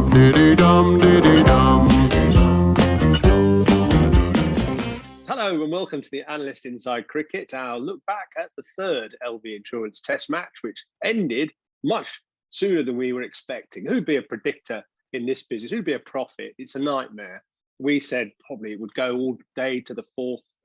dum diddy dum diddy dum. Hello and welcome to the Analyst Inside Cricket, our look back at the third LV Insurance Test match, which ended much sooner than we were expecting. Who'd be a predictor in this business? Who'd be a prophet? It's a nightmare. We said probably it would go all day to the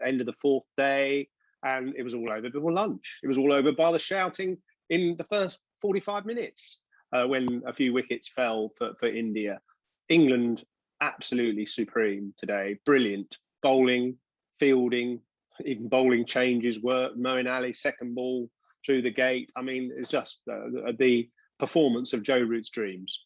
end of the fourth day, and it was all over before lunch. It was all over by the shouting in the first 45 minutes when a few wickets fell for India. England absolutely supreme today, brilliant bowling, fielding, even bowling changes work. Moeen Ali, second ball through the gate. I mean, it's just the performance of Joe Root's dreams.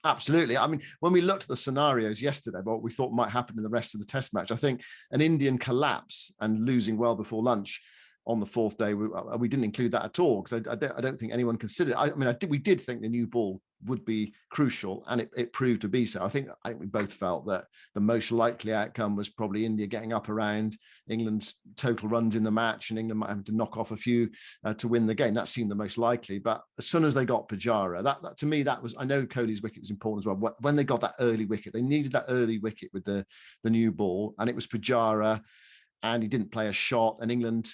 Absolutely. I mean, when we looked at the scenarios yesterday, what we thought might happen in the rest of the test match, I think an Indian collapse and losing well before lunch on the fourth day, we didn't include that at all, because I don't think anyone considered it. We did think the new ball would be crucial, and it proved to be so. I think we both felt that the most likely outcome was probably India getting up around England's total runs in the match, and England might have to knock off a few to win the game. That seemed the most likely. But as soon as they got Pujara, that to me, that was, I know Kohli's wicket was important as well. When they got that early wicket, they needed that early wicket with the new ball, and it was Pujara, and he didn't play a shot, and England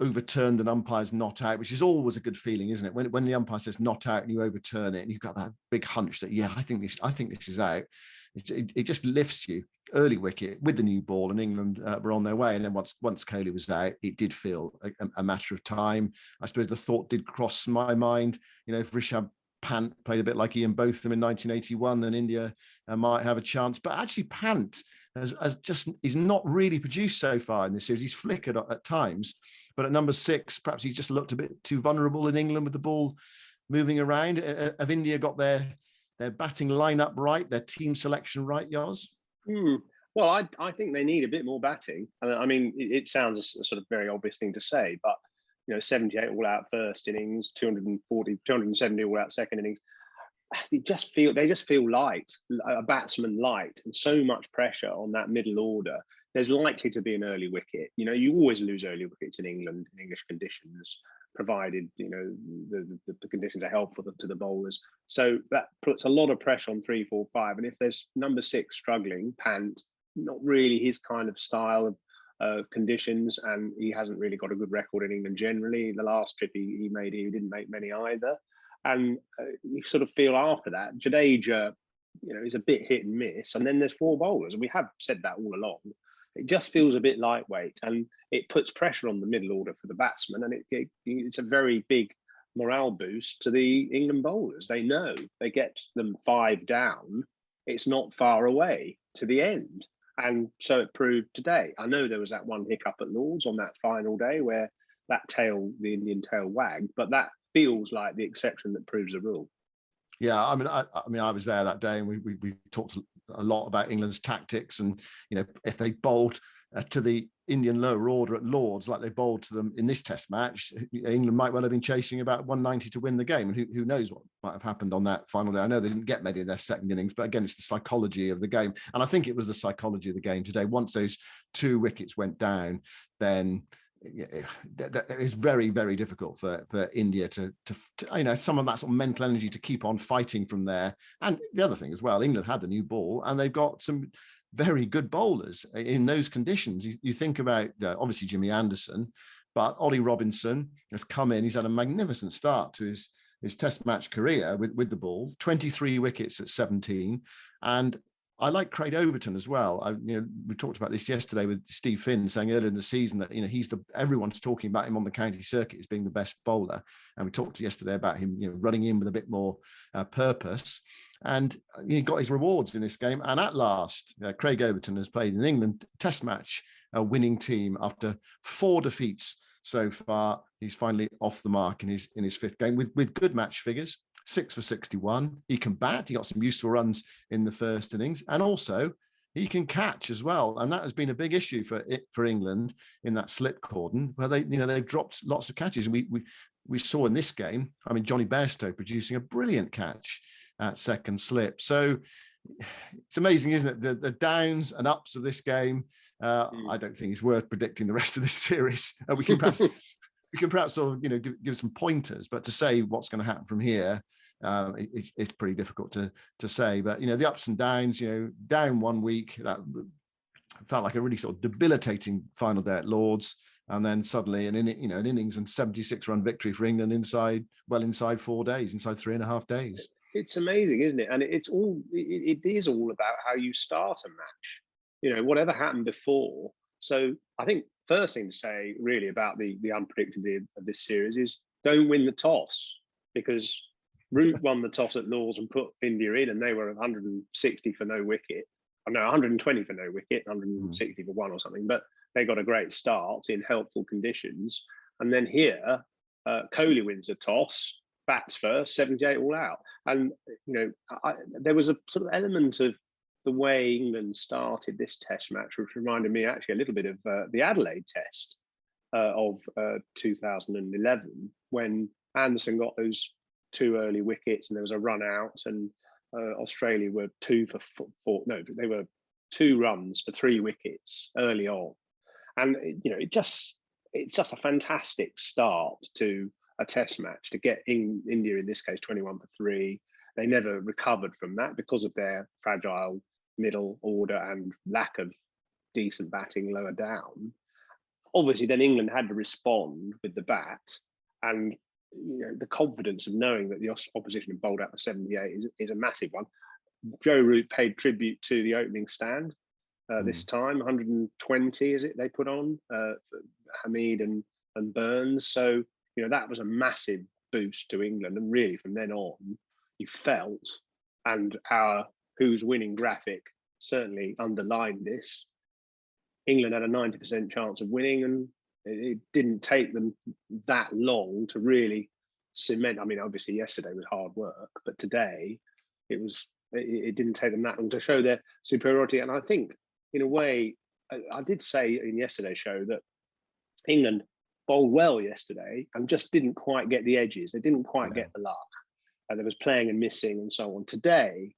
overturned an umpire's not out, which is always a good feeling, isn't it? When the umpire says not out and you overturn it, and you've got that big hunch that, yeah, I think this is out. It just lifts you. Early wicket with the new ball, and England were on their way. And then once Kohli was out, it did feel a matter of time. I suppose the thought did cross my mind, if Rishabh Pant played a bit like Ian Botham in 1981, then India might have a chance. But actually, Pant is not really produced so far in this series. He's flickered at times. But at number 6, perhaps he's just looked a bit too vulnerable in England with the ball moving around. Have India got their batting lineup right, their team selection right, Yoz? Well, I think they need a bit more batting. I mean, it sounds a sort of very obvious thing to say, but 78 all out first innings, 270 all out second innings. They just feel light, a batsman light, and so much pressure on that middle order. There's likely to be an early wicket. You always lose early wickets in England in English conditions, provided the conditions are helpful to the bowlers. So that puts a lot of pressure on 3, 4, 5. And if there's number 6 struggling, Pant, not really his kind of style of conditions, and he hasn't really got a good record in England generally. The last trip he made, he didn't make many either. And you sort of feel after that, Jadeja, is a bit hit and miss. And then there's 4 bowlers, and we have said that all along. It just feels a bit lightweight, and it puts pressure on the middle order for the batsmen, and it's a very big morale boost to the England bowlers. They know they get them 5 down, it's not far away to the end. And so it proved today. I know there was that one hiccup at Lord's on that final day where the Indian tail wagged, but that feels like the exception that proves the rule. Yeah, I was there that day, and we talked a lot about England's tactics, and if they bowled to the Indian lower order at Lord's like they bowled to them in this Test match, England might well have been chasing about 190 to win the game, and who knows what might have happened on that final day. I know they didn't get many in their second innings, but again, it's the psychology of the game, and I think it was the psychology of the game today. Once those 2 wickets went down, then it is very, very difficult for India to some of that sort of mental energy to keep on fighting from there. And the other thing as well, England had the new ball, and they've got some very good bowlers in those conditions. You think about obviously Jimmy Anderson, but Ollie Robinson has come in. He's had a magnificent start to his Test match career with the ball. 23 wickets at 17, and I like Craig Overton as well. We talked about this yesterday with Steve Finn saying earlier in the season that everyone's talking about him on the county circuit as being the best bowler, and we talked yesterday about him running in with a bit more purpose, and he got his rewards in this game. And at last, Craig Overton has played in England Test match winning team after 4 defeats so far. He's finally off the mark in his 5th game with good match figures. 6 for 61. He can bat. He got some useful runs in the first innings, and also he can catch as well. And that has been a big issue for England in that slip cordon, where they've dropped lots of catches. And we saw in this game, Johnny Bairstow producing a brilliant catch at second slip. So it's amazing, isn't it? The downs and ups of this game. I don't think it's worth predicting the rest of this series. We can perhaps sort of give some pointers, but to say what's going to happen from here, it's pretty difficult to say. But the ups and downs, down 1 week, that felt like a really sort of debilitating final day at Lords, and then suddenly an innings and 76-run victory for England inside 4 days, inside 3.5 days. It's amazing, isn't it? And it is all about how you start a match. Whatever happened before. So I think first thing to say really about the unpredictability of this series is don't win the toss, because Root won the toss at Lords and put India in, and they were 160 for no wicket. No, 120 for no wicket, 160 for one or something. But they got a great start in helpful conditions. And then here, Kohli wins a toss, bats first, 78 all out. And, there was a sort of element of the way England started this test match, which reminded me actually a little bit of the Adelaide test of 2011, when Anderson got those 2 early wickets and there was a run out, and Australia were 2 for 4. No, they were 2 runs for 3 wickets early on. And, it's just a fantastic start to a test match to get India, in this case, 21 for 3. They never recovered from that because of their fragile middle order and lack of decent batting lower down. Obviously, then England had to respond with the bat, and the confidence of knowing that the opposition had bowled out for 78 is a massive one. Joe Root paid tribute to the opening stand this time, 120 is it they put on for Hamid and Burns. So that was a massive boost to England, and really from then on you felt, and our Who's Winning graphic certainly underlined this, England had a 90% chance of winning, and it didn't take them that long to really cement. I mean, obviously yesterday was hard work, but today it didn't take them that long to show their superiority. And I think, in a way, I did say in yesterday's show that England bowled well yesterday and just didn't quite get the edges. They didn't quite get the luck. And there was playing and missing and so on. Today,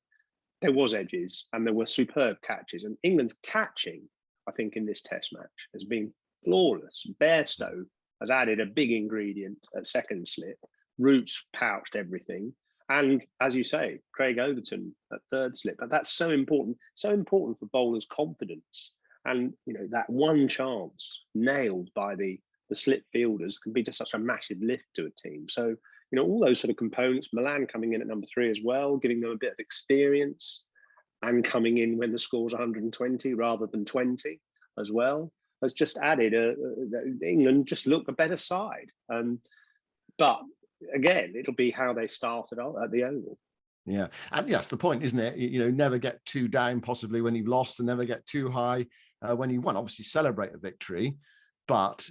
there was edges and there were superb catches. And England's catching, I think, in this test match has been flawless. Bairstow has added a big ingredient at second slip. Root's pouched everything. And as you say, Craig Overton at third slip. But that's so important for bowlers' confidence. And, that one chance nailed by the slip fielders can be just such a massive lift to a team. So, all those sort of components, Milan coming in at number 3 as well, giving them a bit of experience, and coming in when the score's 120 rather than 20 as well, has just added England just look a better side. But again, it'll be how they started at the Oval. Yeah, and that's the point, isn't it? Never get too down possibly when you've lost, and never get too high when you won. Obviously celebrate a victory, but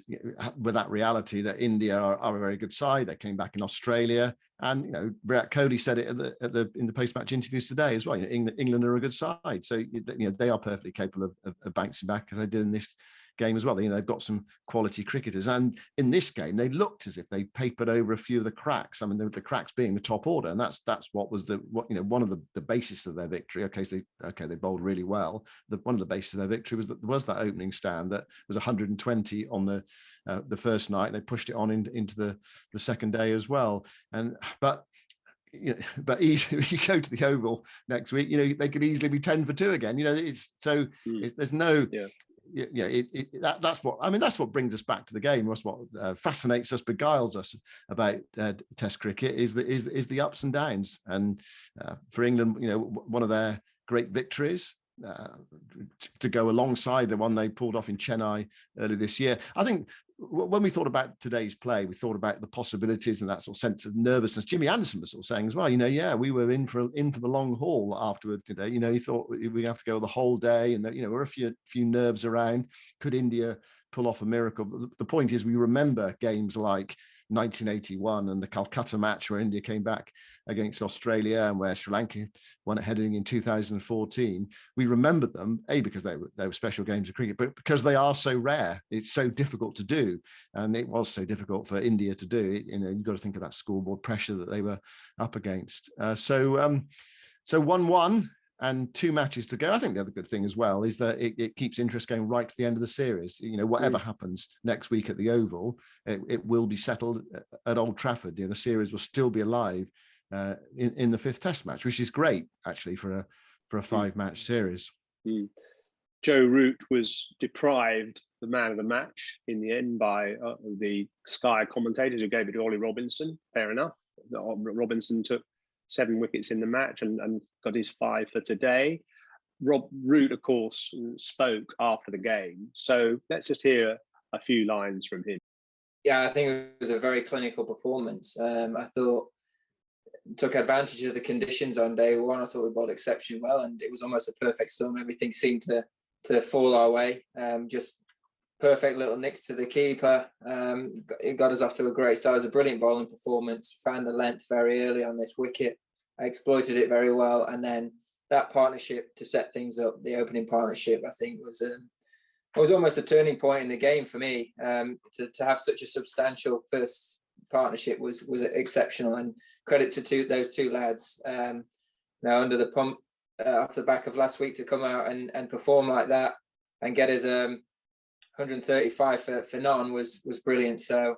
with that reality that India are a very good side. They came back in Australia, and Virat Kohli said it in the post-match interviews today as well. England are a good side, so they are perfectly capable of bouncing back, as they did in this game as well. They've got some quality cricketers, and in this game they looked as if they papered over a few of the cracks. I mean, the cracks being the top order, and that's what was one of the basis of their victory. They bowled really well. One of the bases of their victory was that opening stand that was 120 on the first night. They pushed it on into the second day as well, but if you go to the Oval next week, they could easily be 10 for 2 again. There's no. That's what brings us back to the game. That's what fascinates us, beguiles us about Test cricket is the ups and downs. And for England, one of their great victories to go alongside the one they pulled off in Chennai earlier this year. I think when we thought about today's play, we thought about the possibilities and that sort of sense of nervousness. Jimmy Anderson was sort of saying as well, we were in for the long haul afterwards today. He thought we'd have to go the whole day, and that were a few nerves around. Could India pull off a miracle? The point is, we remember games like 1981 and the Calcutta match where India came back against Australia, and where Sri Lanka won at Headingley in 2014. We remember them, because they were special games of cricket, but because they are so rare. It's so difficult to do, and it was so difficult for India to do. You've got to think of that scoreboard pressure that they were up against. So 1-1 and 2 matches to go. I think the other good thing as well is that it keeps interest going right to the end of the series. Whatever happens next week at the Oval, it will be settled at Old Trafford. The series will still be alive in the 5th Test match, which is great actually for a 5-match series. Joe Root was deprived the man of the match in the end by the Sky commentators, who gave it to Ollie Robinson. Fair enough. Robinson took 7 wickets in the match and got his 5 for today. Root, of course, spoke after the game. So let's just hear a few lines from him. Yeah, I think it was a very clinical performance. I thought took advantage of the conditions on day one. I thought we bowled exceptionally well, and it was almost a perfect storm. Everything seemed to fall our way. Just perfect little nicks to the keeper. It got us off to a great start. It was a brilliant bowling performance. Found the length very early on this wicket. I exploited it very well, and then that partnership to set things up, the opening partnership, I think was almost a turning point in the game for me. To have such a substantial first partnership was exceptional, and credit to those two lads. Now under the pump off the back of last week, to come out and perform like that and get us 135 for none was brilliant. So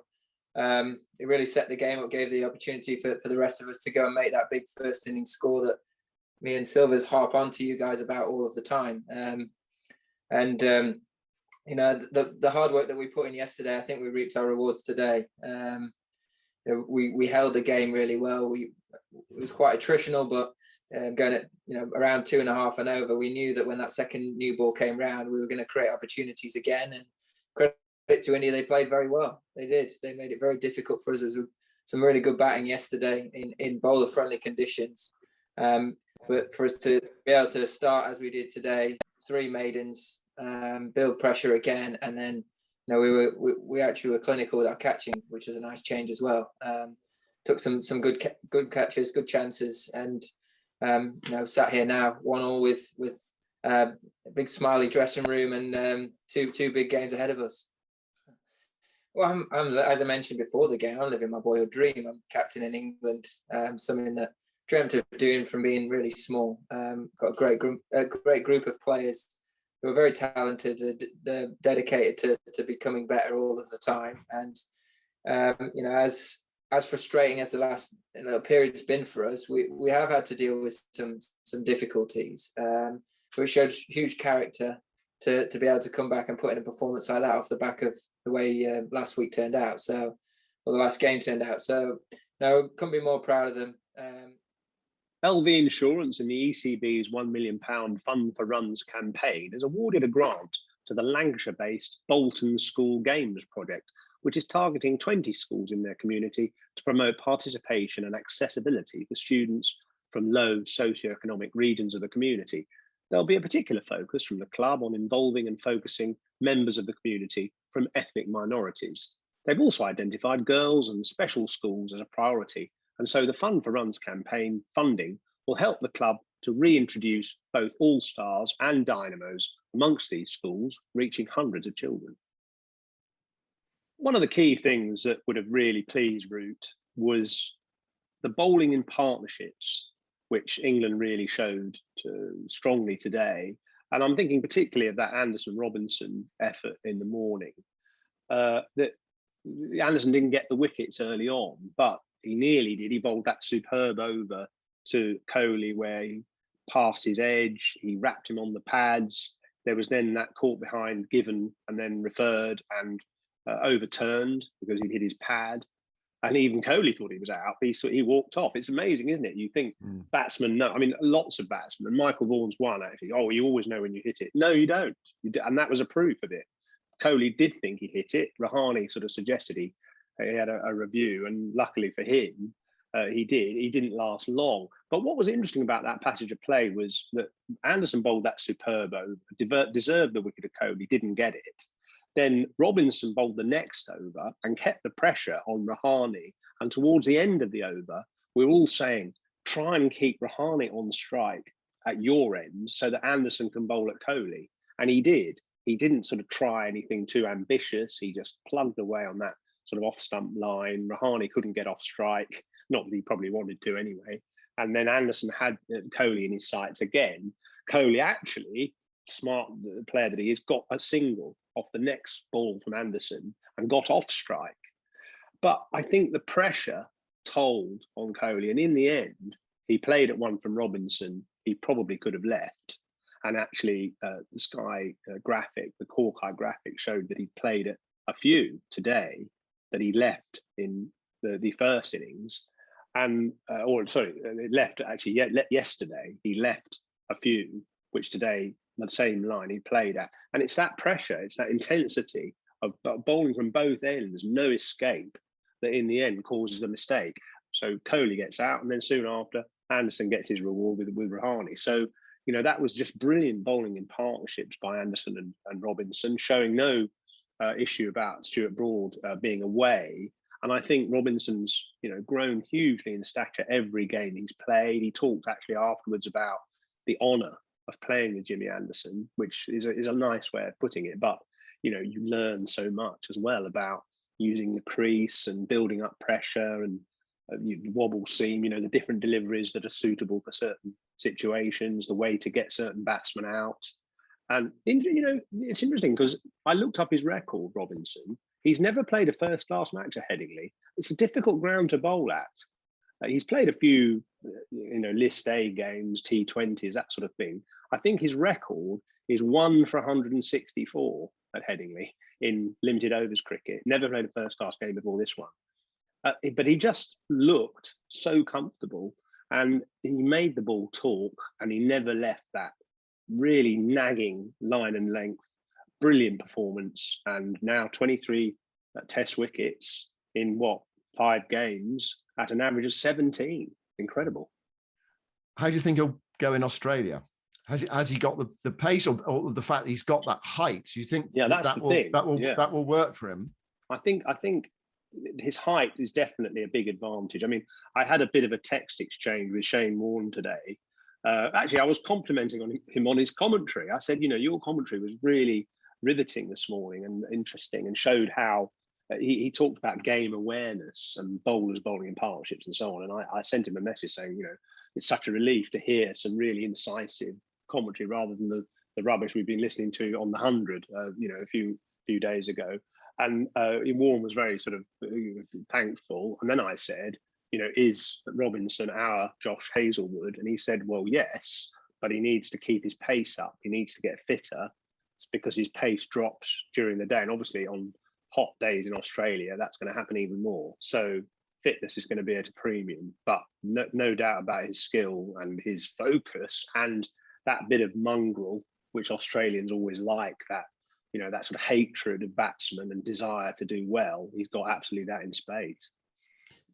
it really set the game up, gave the opportunity for the rest of us to go and make that big first innings score that me and Silvers harp on to you guys about all of the time. You know, the hard work that we put in yesterday, I think we reaped our rewards today. We held the game really well. It was quite attritional, but going at around 2.5 and over, we knew that when that second new ball came round, we were going to create opportunities again. And credit to India, they played very well. They did. They made it very difficult for us. There was some really good batting yesterday in bowler-friendly conditions. But for us to be able to start as we did today, 3 maidens, build pressure again, and then we actually were clinical with our catching, which was a nice change as well. Took some good catches, good chances, and sat here now 1-1 with a big smiley dressing room and two big games ahead of us. Well, I'm as I mentioned before the game, I'm living my boyhood dream. I'm captain in England, something that dreamt of doing from being really small. Got a great group of players who are very talented, they're dedicated to becoming better all of the time. And as frustrating as the last period's been for us, we have had to deal with some difficulties. We showed huge character to be able to come back and put in a performance like that off the back of the way last week turned out. The last game turned out. So no, couldn't be more proud of them. LV Insurance and the ECB's £1 million Fund for Runs campaign has awarded a grant to the Lancashire-based Bolton School Games project, which is targeting 20 schools in their community to promote participation and accessibility for students from low socioeconomic regions of the community. There'll be a particular focus from the club on involving and focusing members of the community from ethnic minorities. They've also identified girls and special schools as a priority, and so the Fund for Runs campaign funding will help the club to reintroduce both All-Stars and Dynamos amongst these schools, reaching hundreds of children. One of the key things that would have really pleased Root was the bowling in partnerships, which England really showed strongly today. And I'm thinking particularly of that Anderson-Robinson effort in the morning. That Anderson didn't get the wickets early on, but he nearly did. He bowled that superb over to Kohli where he passed his edge, he wrapped him on the pads. There was then that caught behind, given and then referred and overturned because he'd hit his pad. And even Kohli thought he was out. He walked off. It's amazing, isn't it? You think batsmen know. I mean, lots of batsmen. Michael Vaughan's one, actually. Oh, you always know when you hit it. No, you don't. And that was a proof of it. Kohli did think he hit it. Rahane sort of suggested he had a review, and luckily for him, he did. He didn't last long. But what was interesting about that passage of play was that Anderson bowled that superb over, deserved the wicket of Kohli, didn't get it. Then Robinson bowled the next over and kept the pressure on Rahane. And towards the end of the over, we were all saying, try and keep Rahane on strike at your end so that Anderson can bowl at Kohli. And he did. He didn't sort of try anything too ambitious. He just plugged away on that sort of off-stump line. Rahane couldn't get off strike, not that he probably wanted to anyway. And then Anderson had Kohli in his sights again. Kohli actually, smart player that he is, got a single off the next ball from Anderson and got off strike. But I think the pressure told on Kohli. And in the end, he played at one from Robinson. He probably could have left. And actually, the Sky graphic, the Hawkeye graphic, showed that he played at a few today that he left in the first innings. And, it left actually yesterday. He left a few, which today, the same line he played at. And it's that pressure, it's that intensity of bowling from both ends, no escape, that in the end causes the mistake. So Kohli gets out, and then soon after, Anderson gets his reward with Rahane. So, that was just brilliant bowling in partnerships by Anderson and Robinson, showing no issue about Stuart Broad being away. And I think Robinson's, grown hugely in stature every game he's played. He talked actually afterwards about the honour of playing with Jimmy Anderson, which is a nice way of putting it. But, you learn so much as well about using the crease and building up pressure and wobble seam, the different deliveries that are suitable for certain situations, the way to get certain batsmen out. And, it's interesting because I looked up his record, Robinson. He's never played a first-class match at Headingley. It's a difficult ground to bowl at. He's played a few, List A games, T20s, that sort of thing. I think his record is 1 for 164 at Headingley in limited overs cricket. Never played a first-class game before this one. But he just looked so comfortable, and he made the ball talk, and he never left that really nagging line and length. Brilliant performance, and now 23 test wickets in 5 games at an average of 17. Incredible. How do you think he'll go in Australia? Has he got the pace, or the fact that he's got that height? Do you think that will work for him? I think his height is definitely a big advantage. I mean, I had a bit of a text exchange with Shane Warne today. Actually, I was complimenting him on his commentary. I said, your commentary was really riveting this morning and interesting, and showed how he talked about game awareness and bowlers bowling in partnerships and so on. And I sent him a message saying, it's such a relief to hear some really incisive commentary rather than the rubbish we've been listening to on the 100, a few days ago. And Warren was very sort of thankful. And then I said, is Robinson our Josh Hazlewood? And he said, well, yes, but he needs to keep his pace up. He needs to get fitter. It's because his pace drops during the day. And obviously on hot days in Australia, that's going to happen even more. So fitness is going to be at a premium, but no doubt about his skill and his focus and that bit of mongrel, which Australians always like, that that sort of hatred of batsmen and desire to do well. He's got absolutely that in spades.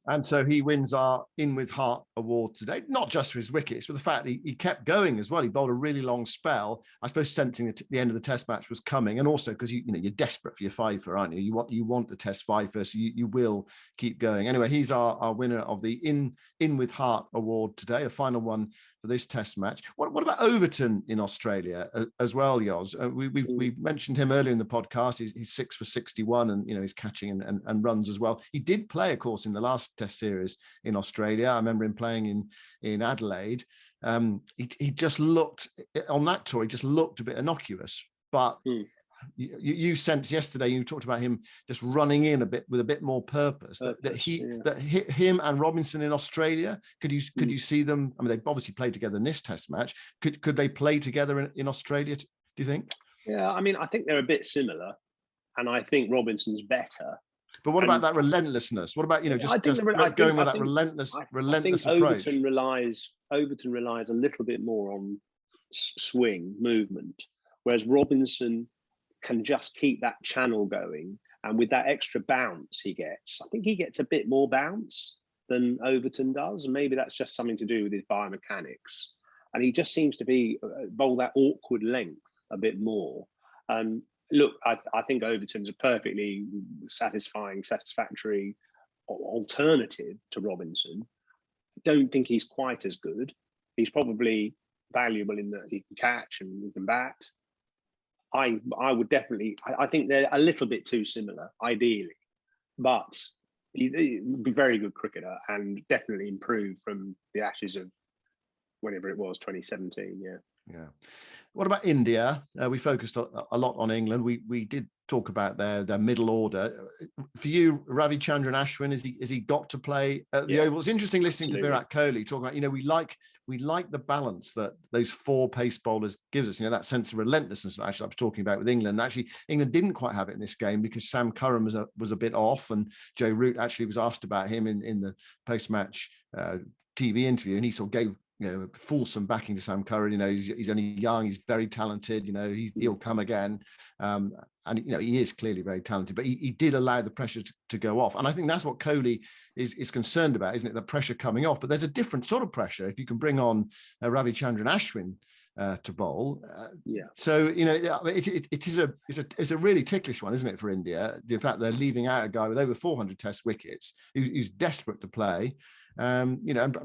And so he wins our In With Heart award today, not just for his wickets, but the fact he kept going as well. He bowled a really long spell, I suppose, sensing that the end of the test match was coming, and also because you're desperate for your fiver, aren't you? You want the test fiver, so you will keep going. Anyway, he's our winner of the In With Heart award today, a final one for this test match. What about Overton in Australia as well, Yoz? We mentioned him earlier in the podcast. He's 6 for 61, and he's catching and runs as well. He did play, of course, in the last test series in Australia. I remember him playing in Adelaide. He just looked, on that tour, he just looked a bit innocuous, but you sensed yesterday, you talked about him just running in a bit with a bit more purpose, that him and Robinson in Australia, could you see them? I mean, they obviously played together in this test match. Could they play together in Australia, do you think? Yeah, I mean, I think they're a bit similar, and I think Robinson's better. But what about that relentlessness? What about going with that relentless approach? Overton relies a little bit more on swing movement, whereas Robinson can just keep that channel going, and with that extra bounce he gets, I think he gets a bit more bounce than Overton does, and maybe that's just something to do with his biomechanics. And he just seems to be bowl that awkward length a bit more. Look, I think Overton's a perfectly satisfactory alternative to Robinson. I don't think he's quite as good. He's probably valuable in that he can catch and he can bat. I would definitely, I think they're a little bit too similar, ideally. But he'd be a very good cricketer and definitely improve from the ashes of whenever it was, 2017. Yeah. Yeah. What about India? We focused a lot on England. We did talk about their middle order. For you, Ravichandran Ashwin, is he got to play at the Oval? It's interesting listening to Virat Kohli talk about, we like the balance that those 4 pace bowlers gives us, that sense of relentlessness that actually I was talking about with England. Actually, England didn't quite have it in this game because Sam Curran was a bit off, and Joe Root actually was asked about him in the post-match TV interview, and he sort of gave fulsome backing to Sam Curran. He's only young, he's very talented, he'll come again. And he is clearly very talented, but he did allow the pressure to go off. And I think that's what Kohli is concerned about, isn't it? The pressure coming off. But there's a different sort of pressure if you can bring on Ravichandran Ashwin to bowl. So it's a really ticklish one, isn't it, for India? The fact they're leaving out a guy with over 400 Test wickets who's desperate to play. And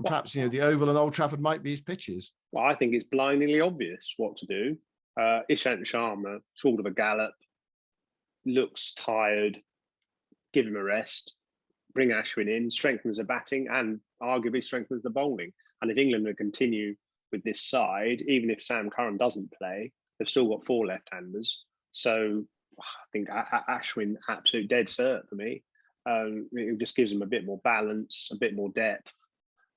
perhaps the Oval and Old Trafford might be his pitches. Well, I think it's blindingly obvious what to do. Ishant Sharma, short of a gallop, looks tired. Give him a rest. Bring Ashwin in, strengthens the batting, and arguably strengthens the bowling. And if England will continue with this side, even if Sam Curran doesn't play, they've still got 4 left-handers. So I think Ashwin, absolute dead cert for me. It just gives them a bit more balance, a bit more depth,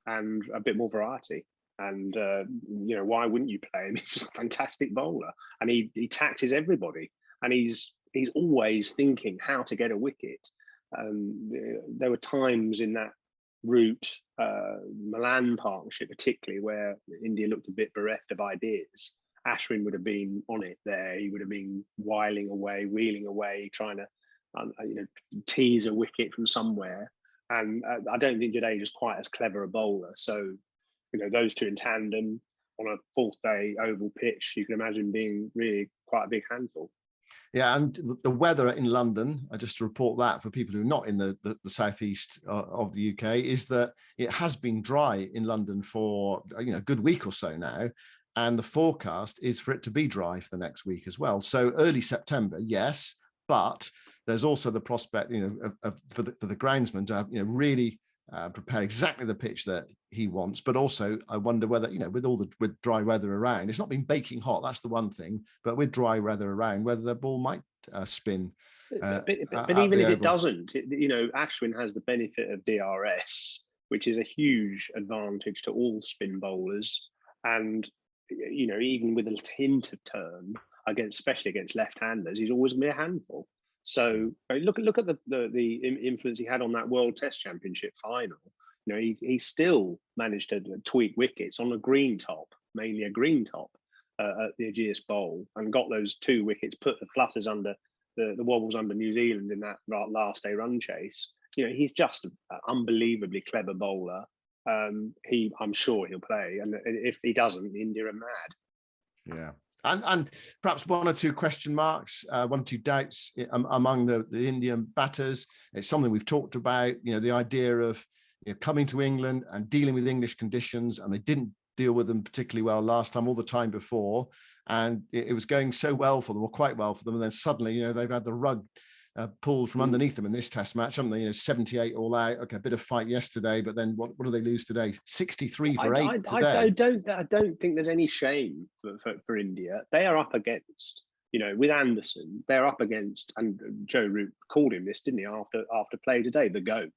and a bit more variety. And why wouldn't you play him? He's a fantastic bowler, and he taxes everybody. And he's always thinking how to get a wicket. There were times in that Root Milan partnership, particularly, where India looked a bit bereft of ideas. Ashwin would have been on it there. He would have been wheeling away, trying to tease a wicket from somewhere. And I don't think Jadeja is quite as clever a bowler. So, those two in tandem on a 4th day oval pitch, you can imagine being really quite a big handful. Yeah, and the weather in London, just to report that for people who are not in the southeast of the UK, is that it has been dry in London for a good week or so now. And the forecast is for it to be dry for the next week as well. So early September, yes, but there's also the prospect, for the groundsman to have, really prepare exactly the pitch that he wants. But also, I wonder whether, with dry weather around, it's not been baking hot. That's the one thing. But with dry weather around, whether the ball might spin. But even if it doesn't, Ashwin has the benefit of DRS, which is a huge advantage to all spin bowlers. And even with a hint of turn, especially against left-handers, he's always going to be a handful. So look at the influence he had on that World Test Championship final. He still managed to tweak wickets on a green top, mainly a green top at the Ageas Bowl, and got those 2 wickets, put the flutters under the wobbles under New Zealand in that last day run chase. He's just an unbelievably clever bowler. I'm sure he'll play, and if he doesn't, India are mad. Yeah. And perhaps 1 or 2 question marks, 1 or 2 doubts among the Indian batters. It's something we've talked about, the idea of coming to England and dealing with English conditions, and they didn't deal with them particularly well last time, all the time before. And it was going so well for them, or quite well for them. And then suddenly, they've had the rug pulled from underneath them in this Test match, haven't they? 78 all out. Okay, a bit of fight yesterday, but then what do they lose today? 63 for 8 today. I don't think there's any shame for India. They are up against, with Anderson, they're up against, and Joe Root called him this, didn't he, after play today, the GOAT,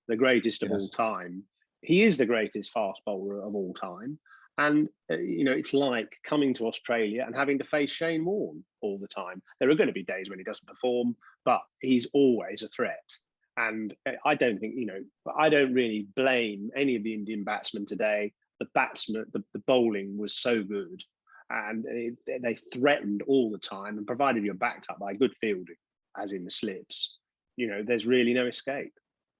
the greatest of all time. He is the greatest fast bowler of all time. And, it's like coming to Australia and having to face Shane Warne all the time. There are going to be days when he doesn't perform, but he's always a threat. And I don't think, I don't really blame any of the Indian batsmen today. The bowling was so good, and they threatened all the time, and provided you're backed up by good fielding, as in the slips, there's really no escape.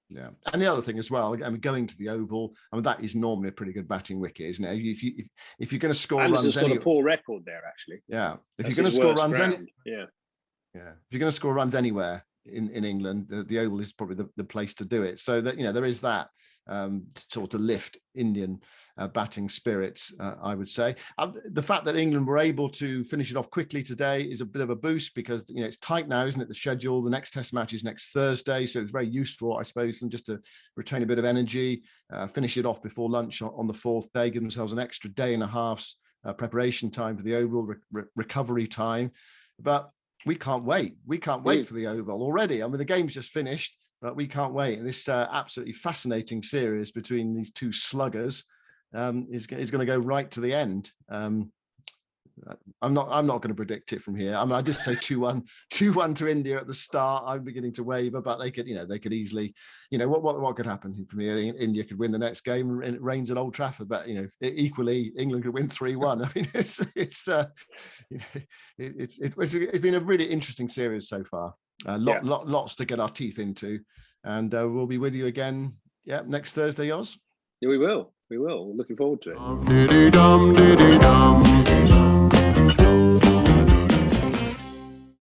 Yeah, and the other thing as well, going to the Oval, that is normally a pretty good batting wicket, isn't it? If you're going to score Anderson's runs, got a poor record there, actually. Yeah, if you're going to score runs, if you're going to score runs anywhere in England, the Oval is probably the place to do it. So that there is that sort of lift Indian batting spirits, I would say. The fact that England were able to finish it off quickly today is a bit of a boost because it's tight now, isn't it? The schedule, the next Test match is next Thursday, so it's very useful, I suppose, and just to retain a bit of energy, finish it off before lunch on the fourth day, give themselves an extra day and a half's preparation time for the Oval, recovery time. But we can't wait. We can't wait for the Oval already. I mean, the game's just finished, but we can't wait. And this absolutely fascinating series between these two sluggers is going to go right to the end. I'm not going to predict it from here. I mean, I did say 2-1 to India at the start. I'm beginning to waver, but they could easily, what could happen from here? India could win the next game and it rains at Old Trafford, but equally England could win 3-1. I mean, it's been a really interesting series so far. Lots to get our teeth into, and we'll be with you again. Next Thursday, Oz. Yeah, we will. Looking forward to it. Diddy dum, diddy dum.